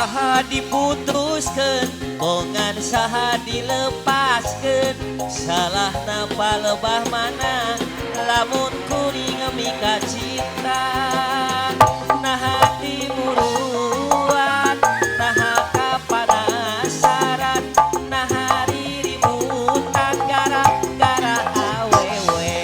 saha diputuskeun bongan saha dilepaskeun salahna palebah mana lamun kuring mika cinta nah hati muruan nah kapanasaran nah hari ributan gara-gara awewe.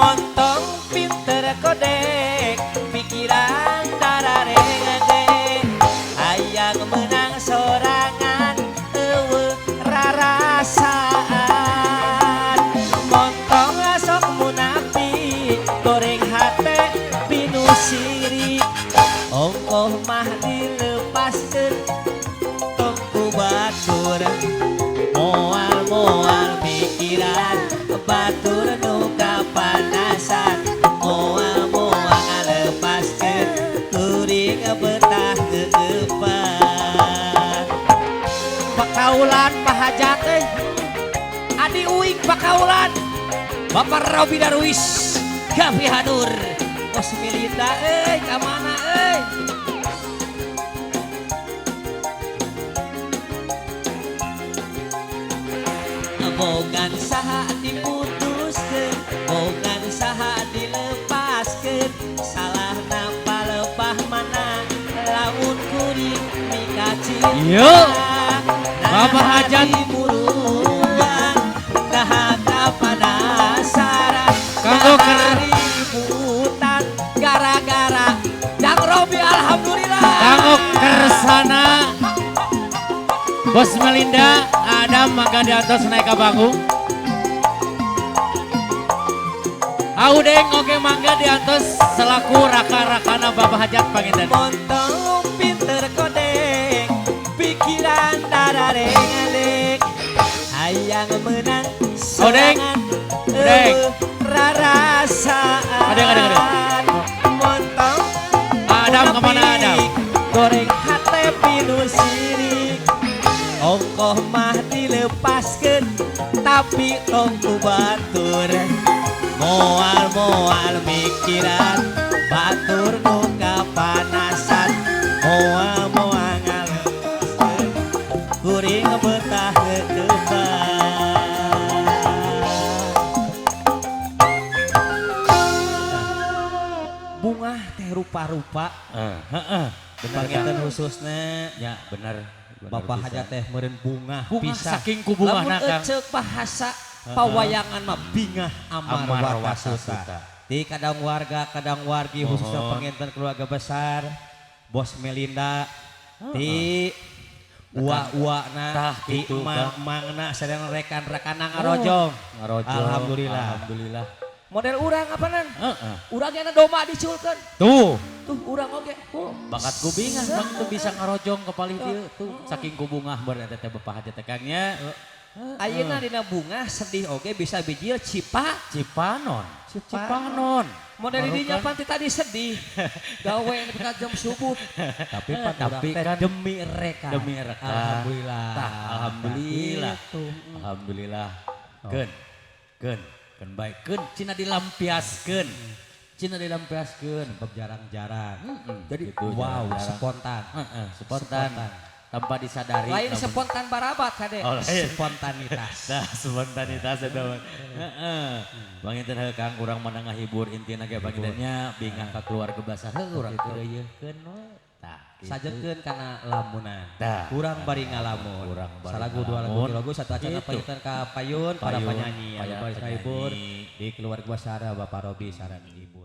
Montong pinter kodek pikiran darareng hayang menang sorangan eueuh rarasaan montong sok munafik goreng hate pinu sirik ongkoh mah dilepaskeun tongku batur moal pikiran batur nu kapanasan moal ngalepaskeun kuring betah keupan pakaulan pahajat adi uing pakaulan Bapak Robi Darwis Gavi Hadur Bos Milita kamana bogan saha diputuskeun bogan saha dilepaskeun salahna palepah mana lamun kuring mika cinta yuk Bapak Hajat muruan nah kapanasaran kanggo ributan gara-gara Jang Robi alhamdulillah kanggo kersana Bos Melinda Adam mangga diantos naik ke panggung Audeng oke mangga diantos selaku raka-rakana Bapak Hajat panginten montong pinter kodek pikiran darareng hayang menang Odeng Odeng rarasaan Adeng montong Adam kemana Adam goreng hate pinu sirik ongkoh mah dilepaskeun tapi tongku batur moal mikiran batur nu kapanasan moal ngalepaskeun kuring betah keupan bunga teh rupa-rupa panginten khususna ya benar Bapak Hajat teh meureun bunga pisah saking ku bunga lamun eceuk bahasa pawayangan mah bingah amar wakasuta di kadang warga kadang wargi khususnya panginten keluarga besar Bos Melinda di uwa-uwana di emang-emangna sedang rekan-rekan ngarojong alhamdulillah model urang apanan urangnya doma diculkeun tuh urang oge bakat ku bingah bang tuh bisa ngarojong ke palih dieu tuh saking ku bungah berarti teh Bapak Hajat tekangnya ayeuna dina bunga sedih oge bisa bijil Cipanon model didinya panti tadi sedih gawe dekat jam subuh tapi kan demi reka alhamdulillah keun baik keun cina dilampiaskeun sebab jarang-jarang jadi gitu, wow jarang. spontan tanpa disadari lain spontan barabat kade spontanitas itu Bang Inten kang kurang menengah hibur intina ge Bang Intennya bingah ka keluarga besar urang teuyekeun sajekeun kana lamunan kurang bari ngalamun salagu dua lagu satu acara panginten ka payun para penyanyi anu bari hibur di keluarga besar Bapak Robi sareng Ibu